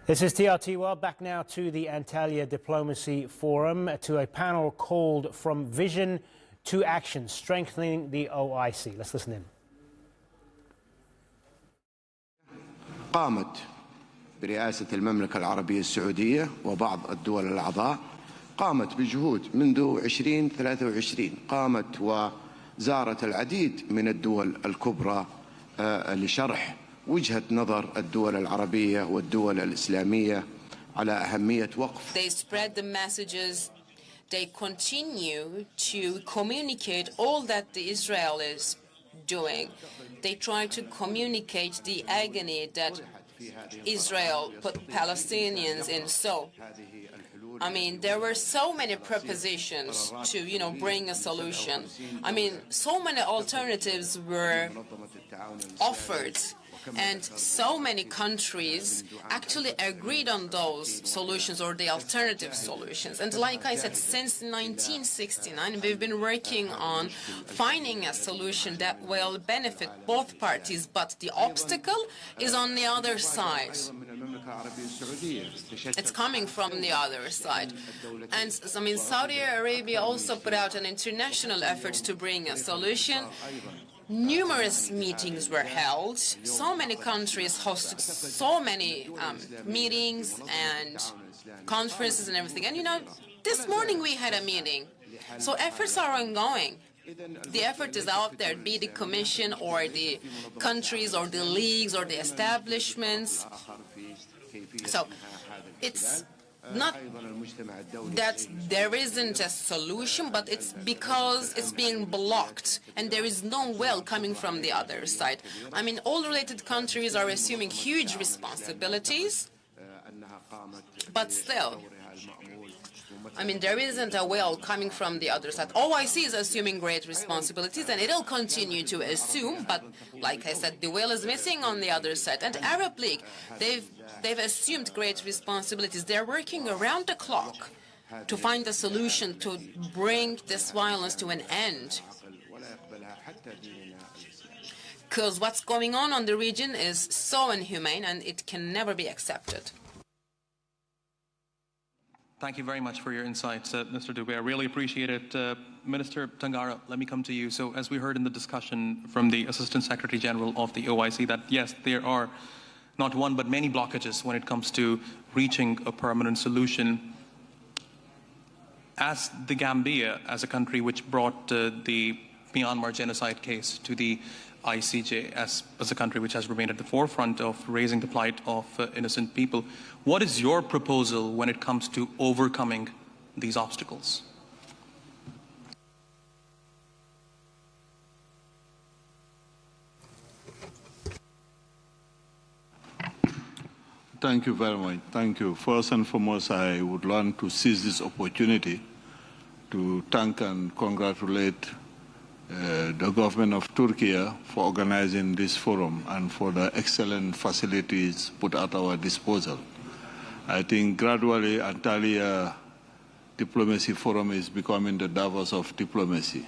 This is TRT World. Back now to the Antalya Diplomacy Forum, to a panel called From Vision to Action, Strengthening the OIC. Let's listen in. قامت برئاسة المملكة العربية السعودية وبعض الدول الأعضاء قامت بجهود منذ 2023 قامت وزارت العديد من الدول الكبرى لشرح وجهة نظر الدول العربية والدول الإسلامية على أهمية وقف. They spread the messages. They continue to communicate all that the Israel is doing. They try to communicate the agony that Israel put Palestinians in. So, I mean, there were so many propositions to, bring a solution. I mean, so many alternatives were offered, and so many countries actually agreed on those solutions or the alternative solutions. And like I said, since 1969, we've been working on finding a solution that will benefit both parties, but the obstacle is on the other side. It's coming from the other side. And I mean, Saudi Arabia also put out an international effort to bring a solution. Numerous meetings were held. So many countries hosted so many meetings and conferences and everything. And, this morning we had a meeting. So efforts are ongoing. The effort is out there, be the Commission or the countries or the leagues or the establishments. So it's not that there isn't a solution, but it's because it's being blocked and there is no will coming from the other side. I mean, all related countries are assuming huge responsibilities, but still, I mean, there isn't a will coming from the other side. OIC is assuming great responsibilities, and it'll continue to assume, but like I said, the will is missing on the other side. And Arab League, they've assumed great responsibilities. They're working around the clock to find a solution to bring this violence to an end. Because what's going on the region is so inhumane, and it can never be accepted. Thank you very much for your insights, Mr. Dubé. I really appreciate it. Minister Tangara, let me come to you. So as we heard in the discussion from the Assistant Secretary General of the OIC that, yes, there are not one but many blockages when it comes to reaching a permanent solution. As the Gambia, as a country which brought the Myanmar genocide case to the ICJ, as a country which has remained at the forefront of raising the plight of innocent people, what is your proposal when it comes to overcoming these obstacles? Thank you very much. Thank you. First and foremost, I would want to seize this opportunity to thank and congratulate the government of Türkiye for organizing this forum and for the excellent facilities put at our disposal. I think gradually Antalya Diplomacy Forum is becoming the Davos of diplomacy.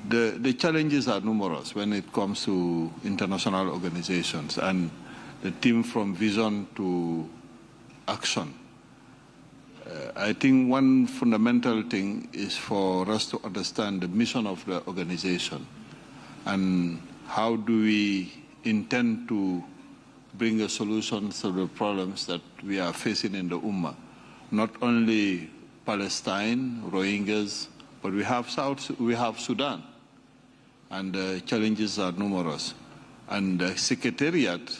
The challenges are numerous when it comes to international organizations, and the team from vision to action. I think one fundamental thing is for us to understand the mission of the organization and how do we intend to bring a solution to the problems that we are facing in the Ummah. Not only Palestine, Rohingyas, but we have Sudan, and the challenges are numerous. And the Secretariat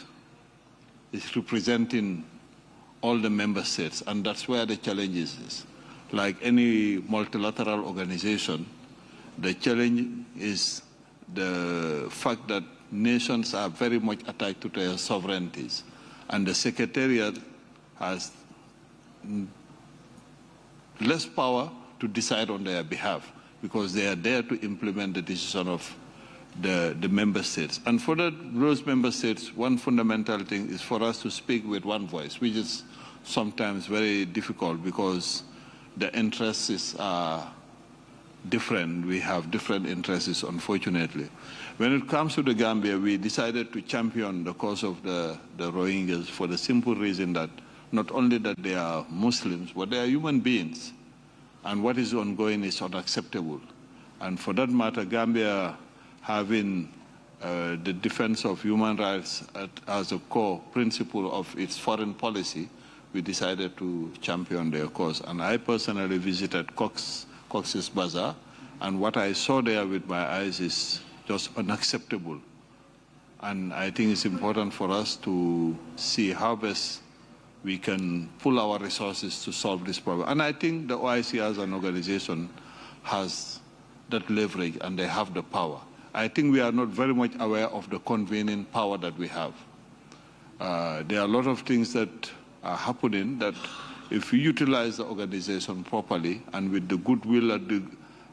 is representing all the member states, and that's where the challenge is. Like any multilateral organization, the challenge is the fact that nations are very much attached to their sovereignties, and the Secretariat has less power to decide on their behalf because they are there to implement the decision of the member states. And for those member states, one fundamental thing is for us to speak with one voice, which is sometimes very difficult because the interests are different. We have different interests, unfortunately. When it comes to the Gambia, we decided to champion the cause of the Rohingyas for the simple reason that not only that they are Muslims, but they are human beings. And what is ongoing is unacceptable. And for that matter, Gambia having the defense of human rights as a core principle of its foreign policy, we decided to champion their cause. And I personally visited Cox's Bazar, and what I saw there with my eyes is just unacceptable. And I think it's important for us to see how best we can pull our resources to solve this problem. And I think the OIC as an organization has that leverage and they have the power. I think we are not very much aware of the convening power that we have. There are a lot of things that are happening that if we utilize the organization properly and with the goodwill and the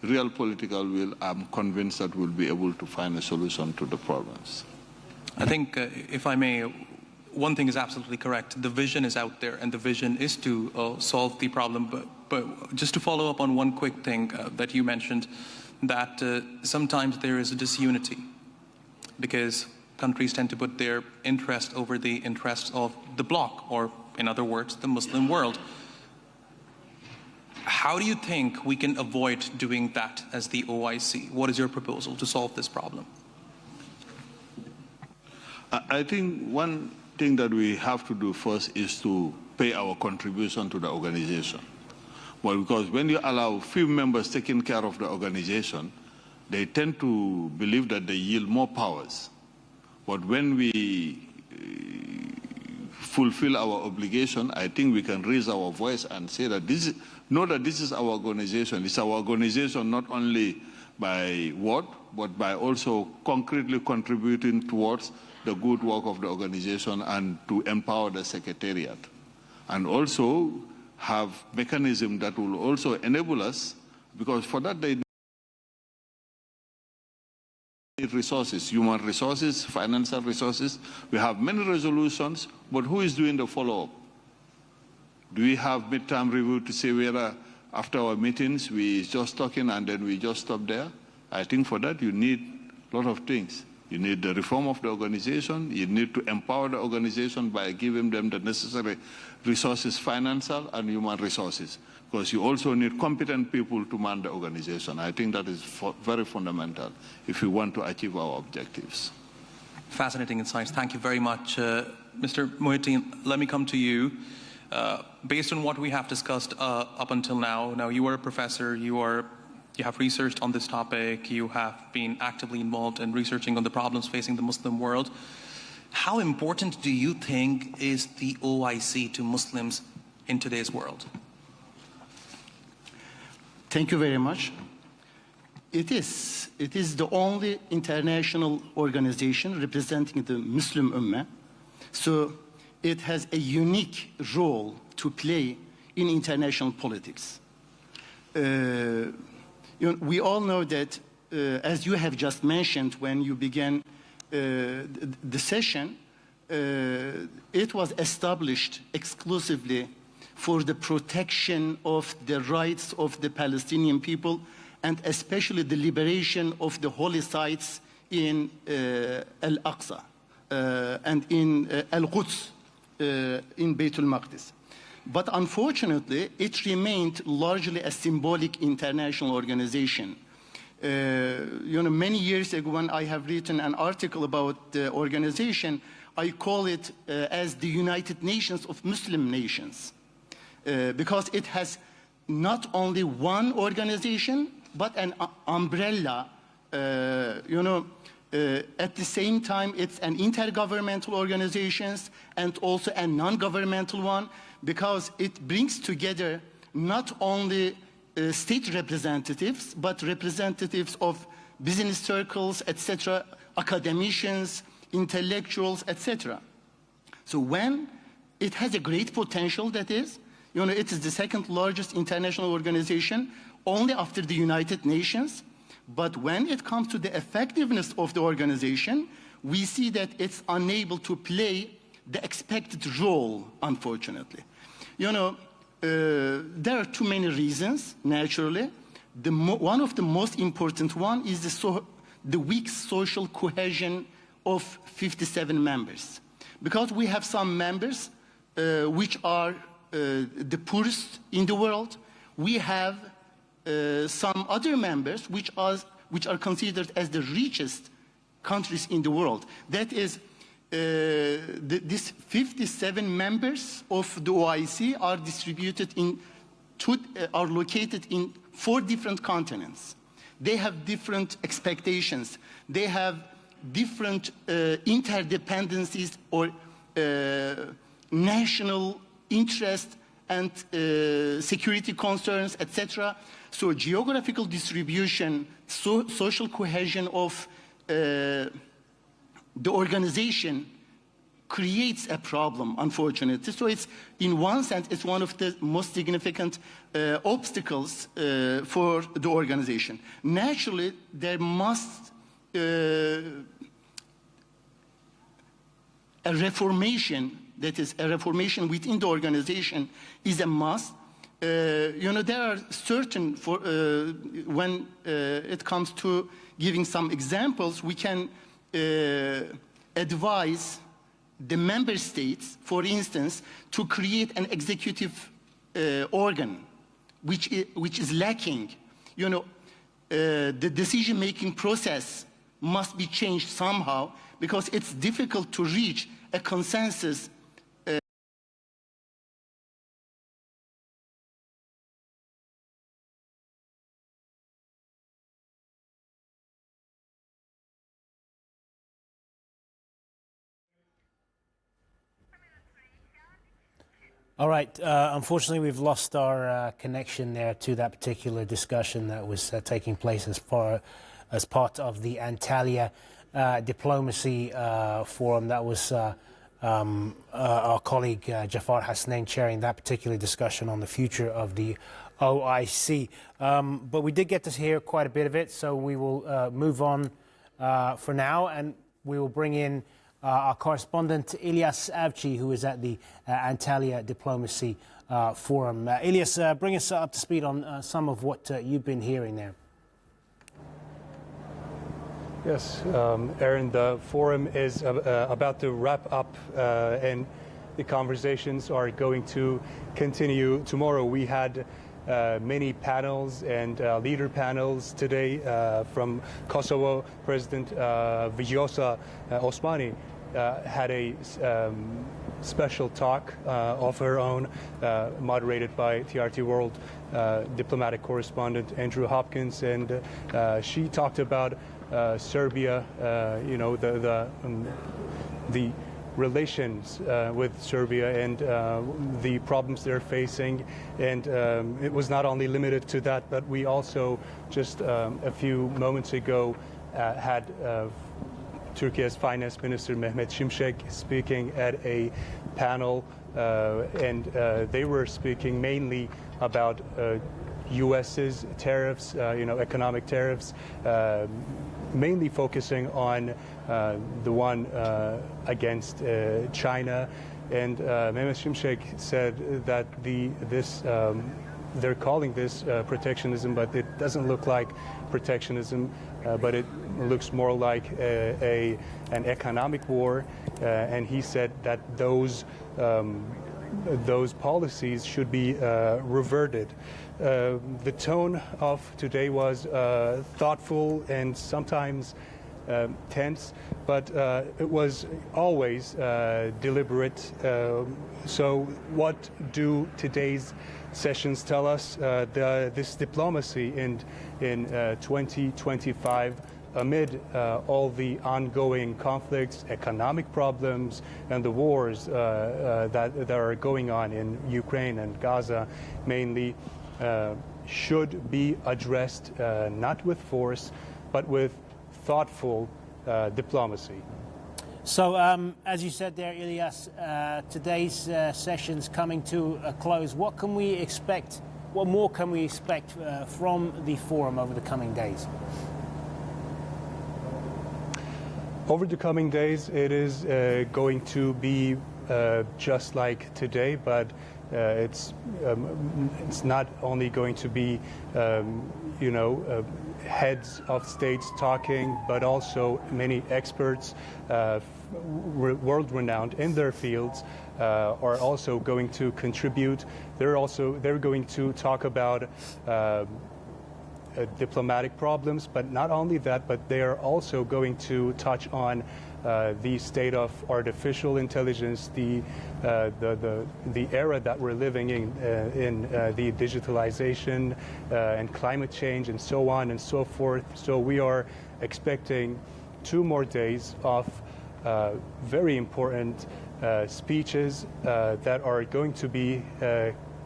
real political will, I'm convinced that we'll be able to find a solution to the problems. I think, if I may, one thing is absolutely correct. The vision is out there, and the vision is to solve the problem. But just to follow up on one quick thing that you mentioned, that sometimes there is a disunity because countries tend to put their interest over the interests of the bloc, or in other words, the Muslim world. How do you think we can avoid doing that as the OIC? What is your proposal to solve this problem? I think one thing that we have to do first is to pay our contribution to the organization. Well, because when you allow few members taking care of the organization, they tend to believe that they yield more powers. But when we fulfill our obligation, I think we can raise our voice and say that know that this is our organization. It's our organization not only by word, but by also concretely contributing towards the good work of the organization and to empower the secretariat. And also have mechanisms that will also enable us, because for that they need resources, human resources, financial resources. We have many resolutions, but who is doing the follow-up? Do we have midterm review to say whether after our meetings we just talking and then we just stop there? I think for that you need a lot of things. You need the reform of the organization. You need to empower the organization by giving them the necessary resources, financial and human resources, because you also need competent people to man the organization. I think that is very fundamental if we want to achieve our objectives. Fascinating insights. Thank you very much. Mr. Muhyiddin, let me come to you. Based on what we have discussed up until now, you are a professor, you have researched on this topic, you have been actively involved in researching on the problems facing the Muslim world. How important do you think is the OIC to Muslims in today's world? Thank you very much. It is the only international organization representing the Muslim Ummah. So it has a unique role to play in international politics. We all know that, as you have just mentioned when you began the session, it was established exclusively for the protection of the rights of the Palestinian people, and especially the liberation of the holy sites in Al-Aqsa and in Al-Quds, in Beit al-Maqdis. But unfortunately, it remained largely a symbolic international organization. Many years ago, when I have written an article about the organization, I call it as the United Nations of Muslim nations, because it has not only one organization, but an umbrella. At the same time, it's an intergovernmental organization and also a non-governmental one, because it brings together not only state representatives, but representatives of business circles, etc., academicians, intellectuals, etc. So when it has a great potential, that is, it is the second largest international organization, only after the United Nations. But when it comes to the effectiveness of the organization, we see that it's unable to play the expected role, unfortunately. There are too many reasons, naturally. one of the most important one is the weak social cohesion of 57 members. Because we have some members which are the poorest in the world. We have some other members which are considered as the richest countries in the world. That is, these 57 members of the OIC are distributed are located in 4 different continents. They have different expectations. They have different interdependencies or national interest and security concerns, etc. So geographical distribution, social cohesion of the organization creates a problem, unfortunately. So it's, in one sense, it's one of the most significant obstacles for the organization. Naturally, there must a reformation, that is, a reformation within the organization is a must. You know, there are certain, when it comes to giving some examples, we can advise the member states, for instance, to create an executive organ, which is lacking. You know, the decision-making process must be changed somehow, because it's difficult to reach a consensus. All right. Unfortunately, we've lost our connection there to that particular discussion that was taking place as part of the Antalya Diplomacy Forum. That was our colleague Jafar Hasnain chairing that particular discussion on the future of the OIC. But we did get to hear quite a bit of it, so we will move on for now, and we will bring in our correspondent Ilyas Avci, who is at the Antalya Diplomacy Forum. Ilyas, bring us up to speed on some of what you've been hearing there. Yes, Aaron, the forum is about to wrap up, and the conversations are going to continue tomorrow. We had many panels and leader panels today from Kosovo. President Vjosa Osmani had a special talk of her own, moderated by TRT World diplomatic correspondent Andrew Hopkins, and she talked about Serbia, you know, the relations with Serbia and the problems they're facing. And it was not only limited to that, but we also just a few moments ago had Türkiye's Finance Minister Mehmet Şimşek speaking at a panel, and they were speaking mainly about U.S.'s tariffs, you know, economic tariffs, mainly focusing on the one against China. And Mehmet Şimşek said that they're calling this protectionism, but it doesn't look like protectionism, but it looks more like an economic war. And he said that those policies should be reverted. The tone of today was thoughtful and sometimes tense, but it was always deliberate. So what do today's sessions tell us? This diplomacy in 2025, amid all the ongoing conflicts, economic problems, and the wars that are going on in Ukraine and Gaza mainly, should be addressed not with force, but with thoughtful diplomacy. So, as you said there, Ilyas, today's session's coming to a close. What can we expect? What more can we expect from the forum over the coming days? Over the coming days, it is going to be just like today, but It's not only going to be, heads of states talking, but also many experts, world-renowned in their fields, are also going to contribute. They're going to talk about diplomatic problems, but not only that, but they are also going to touch on the state of artificial intelligence, the era that we're living in the digitalization and climate change and so on and so forth. So we are expecting 2 more days of very important speeches that are going to be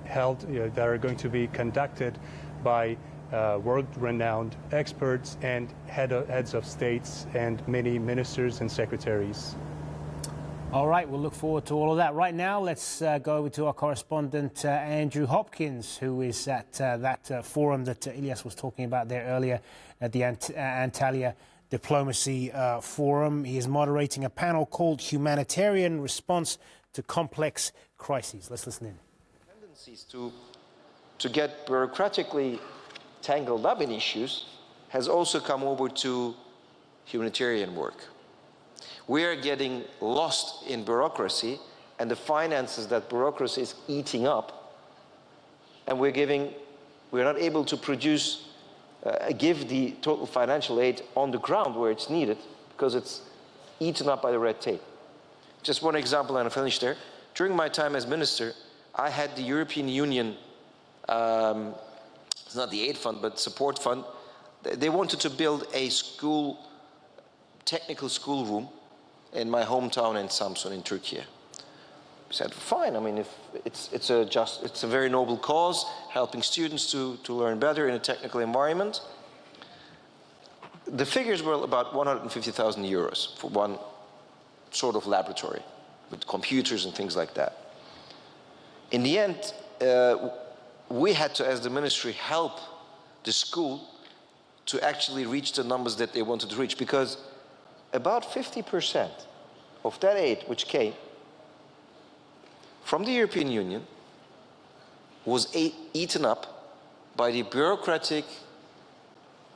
held, that are going to be conducted by world-renowned experts and heads of states and many ministers and secretaries. All right, we'll look forward to all of that. Right now, let's go over to our correspondent, Andrew Hopkins, who is at that forum that Ilyas was talking about there earlier at the Antalya Diplomacy Forum. He is moderating a panel called Humanitarian Response to Complex Crises. Let's listen in. Tendencies to get bureaucratically tangled up in issues has also come over to humanitarian work. We are getting lost in bureaucracy and the finances that bureaucracy is eating up, and we're not able to give the total financial aid on the ground where it's needed because it's eaten up by the red tape. Just one example, and I'll finish there. During my time as minister, I had the European Union, it's not the aid fund, but support fund. They wanted to build a technical school room in my hometown in Samsun in Türkiye. I said, fine, I mean, if it's a very noble cause, helping students to learn better in a technical environment. The figures were about 150,000 euros for one sort of laboratory with computers and things like that. In the end, we had to, as the ministry, help the school to actually reach the numbers that they wanted to reach, because about 50% of that aid which came from the European Union was eaten up by the bureaucratic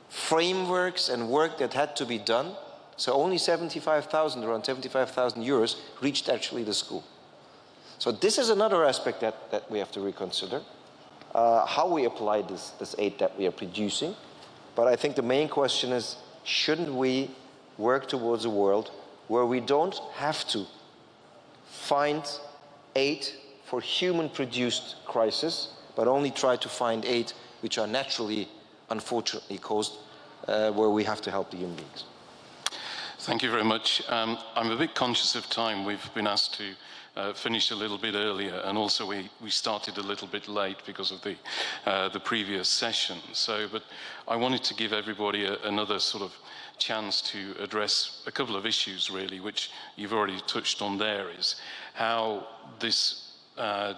frameworks and work that had to be done. So only around 75,000 euros reached actually the school. So this is another aspect that we have to reconsider, how we apply this aid that we are producing. But I think the main question is, shouldn't we work towards a world where we don't have to find aid for human-produced crises, but only try to find aid which are naturally, unfortunately, caused, where we have to help the human beings. Thank you very much. I'm a bit conscious of time. We've been asked to finish a little bit earlier, and also we started a little bit late because of the previous session. But I wanted to give everybody another sort of chance to address a couple of issues, really, which you've already touched on there, is how this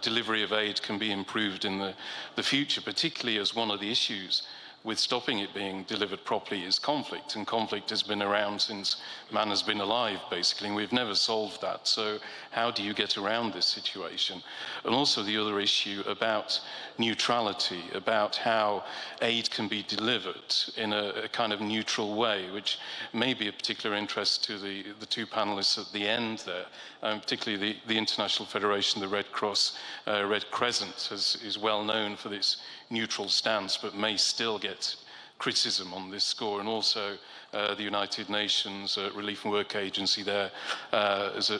delivery of aid can be improved in the future, particularly as one of the issues with stopping it being delivered properly is conflict, and conflict has been around since man has been alive, basically, and we've never solved that. So how do you get around this situation? And also the other issue about neutrality, about how aid can be delivered in a kind of neutral way, which may be of particular interest to the two panelists at the end there, particularly the International Federation, the Red Cross, Red Crescent is well known for this neutral stance, but may still get criticism on this score. And also the United Nations Relief and Work Agency there has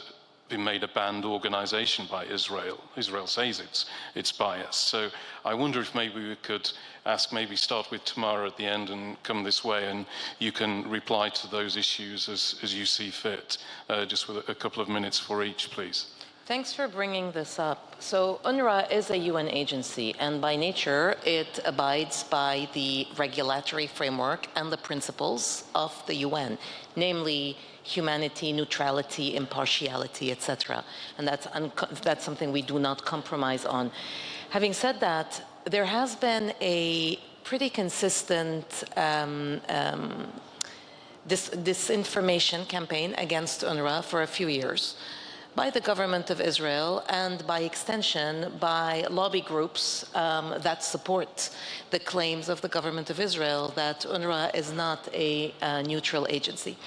been made a banned organization by Israel. Israel says it's biased. So I wonder if maybe we could start with Tamara at the end and come this way, and you can reply to those issues as you see fit, just with a couple of minutes for each, please. Thanks for bringing this up. So UNRWA is a UN agency, and by nature, it abides by the regulatory framework and the principles of the UN, namely humanity, neutrality, impartiality, etc. And that's something we do not compromise on. Having said that, there has been a pretty consistent disinformation campaign against UNRWA for a few years. by the government of Israel and by extension by lobby groups that support the claims of the government of Israel that UNRWA is not a neutral agency.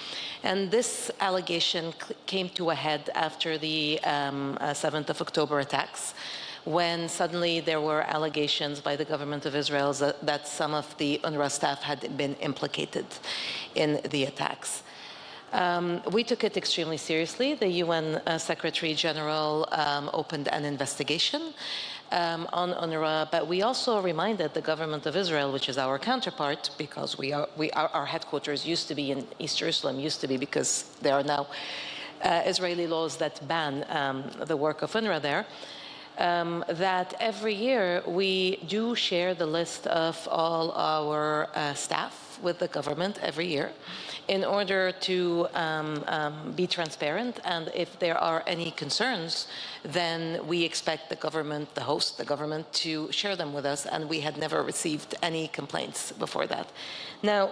And this allegation came to a head after the 7th of October attacks, when suddenly there were allegations by the government of Israel that some of the UNRWA staff had been implicated in the attacks. We took it extremely seriously. The UN Secretary General opened an investigation on UNRWA, but we also reminded the government of Israel, which is our counterpart, because our headquarters used to be in East Jerusalem, because there are now Israeli laws that ban the work of UNRWA there, that every year we do share the list of all our staff with the government every year in order to be transparent, and if there are any concerns, then we expect the government, the host, the government, to share them with us, and we had never received any complaints before that. Now,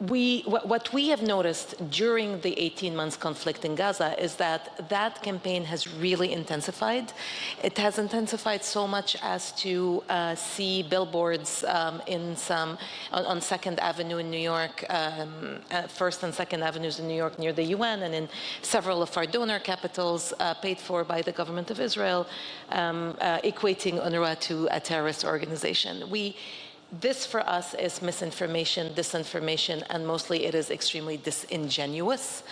what we have noticed during the 18 months conflict in Gaza is that that campaign has really intensified. It has intensified so much as to see billboards on 2nd Avenue in New York, 1st and 2nd Avenues in New York near the UN, and in several of our donor capitals paid for by the government of Israel, equating UNRWA to a terrorist organization. This for us is misinformation, disinformation, and mostly it is extremely disingenuous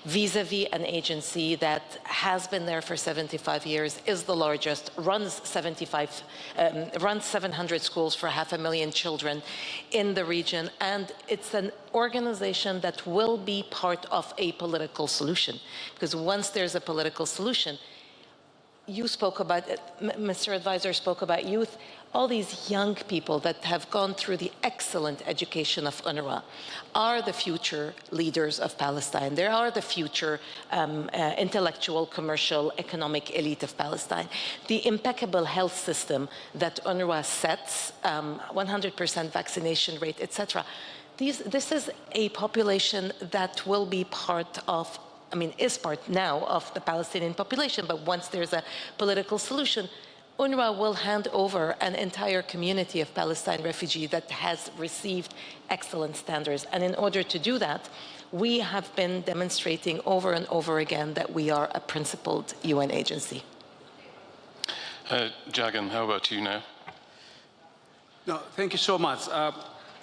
vis-a-vis an agency that has been there for 75 years, is the largest, runs 700 schools for 500,000 children in the region, and it's an organization that will be part of a political solution. Because once there's a political solution, you spoke about it, Mr. Advisor spoke about youth. All these young people that have gone through the excellent education of UNRWA are the future leaders of Palestine. They are the future intellectual, commercial, economic elite of Palestine. The impeccable health system that UNRWA sets, 100% vaccination rate, etc. This is a population that will be part of, is part now of the Palestinian population, but once there's a political solution, UNRWA will hand over an entire community of Palestine refugees that has received excellent standards. And in order to do that, we have been demonstrating over and over again that we are a principled UN agency. Jagan, how about you now? No, thank you so much.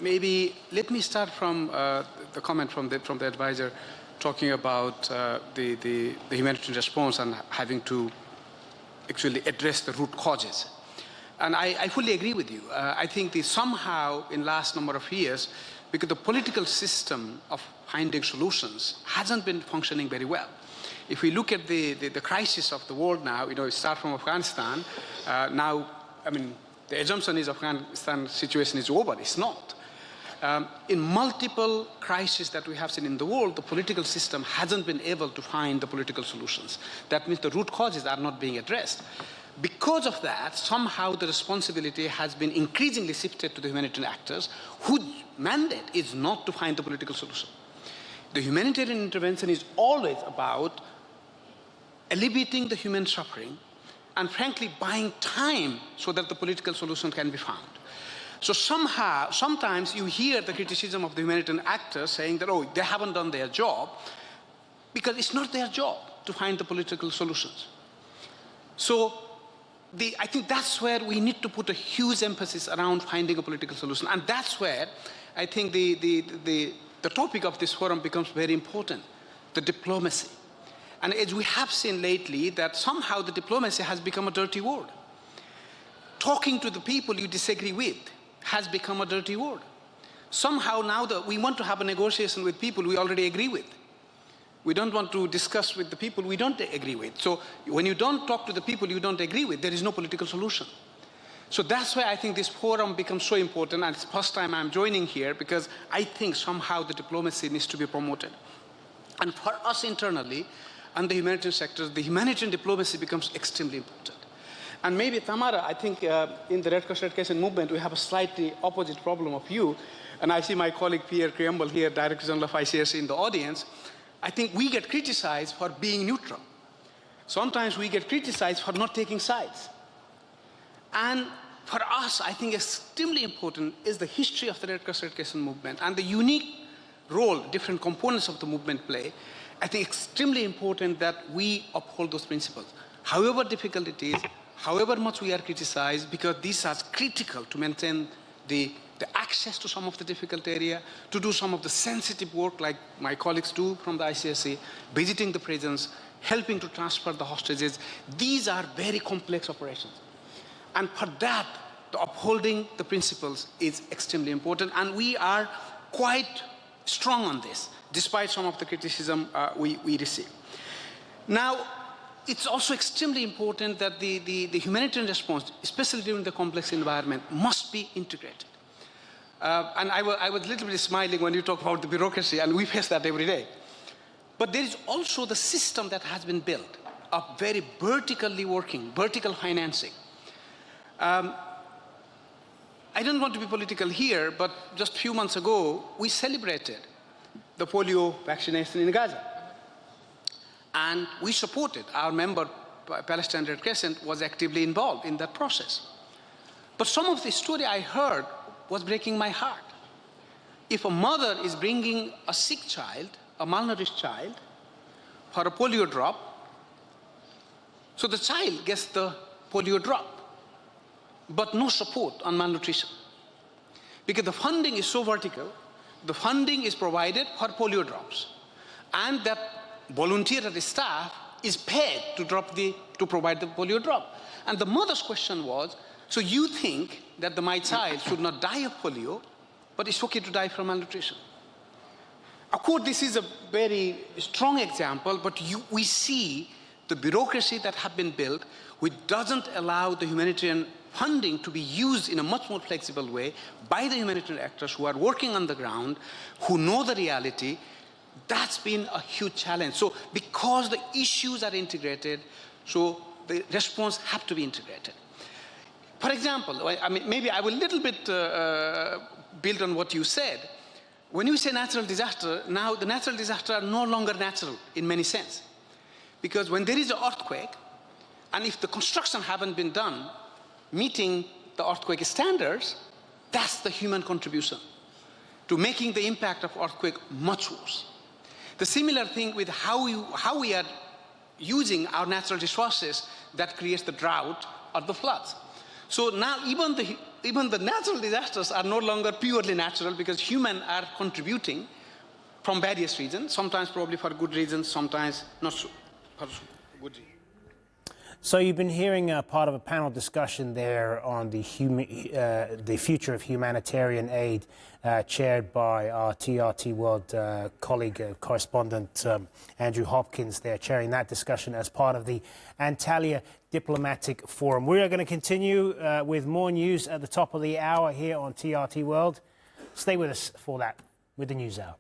Maybe let me start from the comment from the advisor talking about the humanitarian response and having to actually address the root causes. And I fully agree with you. I think somehow in last number of years, because the political system of finding solutions hasn't been functioning very well. If we look at the crisis of the world now, we start from Afghanistan. Now, the assumption is Afghanistan situation is over. It's not. In multiple crises that we have seen in the world, the political system hasn't been able to find the political solutions. That means the root causes are not being addressed. Because of that, somehow the responsibility has been increasingly shifted to the humanitarian actors, whose mandate is not to find the political solution. The humanitarian intervention is always about alleviating the human suffering and frankly buying time so that the political solution can be found. So sometimes you hear the criticism of the humanitarian actors saying that, they haven't done their job, because it's not their job to find the political solutions. So I think that's where we need to put a huge emphasis around finding a political solution. And that's where I think the topic of this forum becomes very important, the diplomacy. And as we have seen lately, that somehow the diplomacy has become a dirty word. Talking to the people you disagree with has become a dirty word. Somehow now that we want to have a negotiation with people we already agree with. We don't want to discuss with the people we don't agree with. So when you don't talk to the people you don't agree with, there is no political solution. So that's why I think this forum becomes so important, and it's the first time I'm joining here, because I think somehow the diplomacy needs to be promoted. And for us internally, and the humanitarian sector, the humanitarian diplomacy becomes extremely important. And maybe, Tamara, I think in the Red Cross Red Crescent movement, we have a slightly opposite problem of you. And I see my colleague Pierre Criumble here, Director General of ICRC, in the audience. I think we get criticized for being neutral. Sometimes we get criticized for not taking sides. And for us, I think extremely important is the history of the Red Cross Red Crescent movement and the unique role different components of the movement play. I think extremely important that we uphold those principles. However difficult it is, however much we are criticized, because these are critical to maintain the access to some of the difficult area, to do some of the sensitive work like my colleagues do from the ICSC, visiting the prisons, helping to transfer the hostages. These are very complex operations. And for that, the upholding the principles is extremely important. And we are quite strong on this, despite some of the criticism we receive. Now, it's also extremely important that the humanitarian response, especially during the complex environment, must be integrated. And I was a little bit smiling when you talk about the bureaucracy, and we face that every day. But there is also the system that has been built of very vertically working, vertical financing. I don't want to be political here, but just a few months ago, we celebrated the polio vaccination in Gaza. And we supported, our member, Palestine Red Crescent, was actively involved in that process. But some of the story I heard was breaking my heart. If a mother is bringing a sick child, a malnourished child, for a polio drop, so the child gets the polio drop, but no support on malnutrition. Because the funding is so vertical, the funding is provided for polio drops. And that volunteer at the staff is paid to provide the polio drop. And the mother's question was, so you think that my child should not die of polio, but it's okay to die from malnutrition? Of course, this is a very strong example, but we see the bureaucracy that have been built, which doesn't allow the humanitarian funding to be used in a much more flexible way by the humanitarian actors who are working on the ground, who know the reality. That's been a huge challenge. So because the issues are integrated, so the response have to be integrated. For example, I mean, maybe I will a little bit build on what you said. When you say natural disaster, now the natural disasters are no longer natural in many sense. Because when there is an earthquake, and if the construction haven't been done meeting the earthquake standards, that's the human contribution to making the impact of earthquake much worse. The similar thing with how we are using our natural resources that creates the drought or the floods. So now even the natural disasters are no longer purely natural, because humans are contributing from various reasons, sometimes probably for good reasons, sometimes not so for good reasons. So you've been hearing part of a panel discussion there on the future of humanitarian aid, chaired by our TRT World colleague, correspondent Andrew Hopkins there, chairing that discussion as part of the Antalya Diplomatic Forum. We are going to continue with more news at the top of the hour here on TRT World. Stay with us for that, with the News Hour.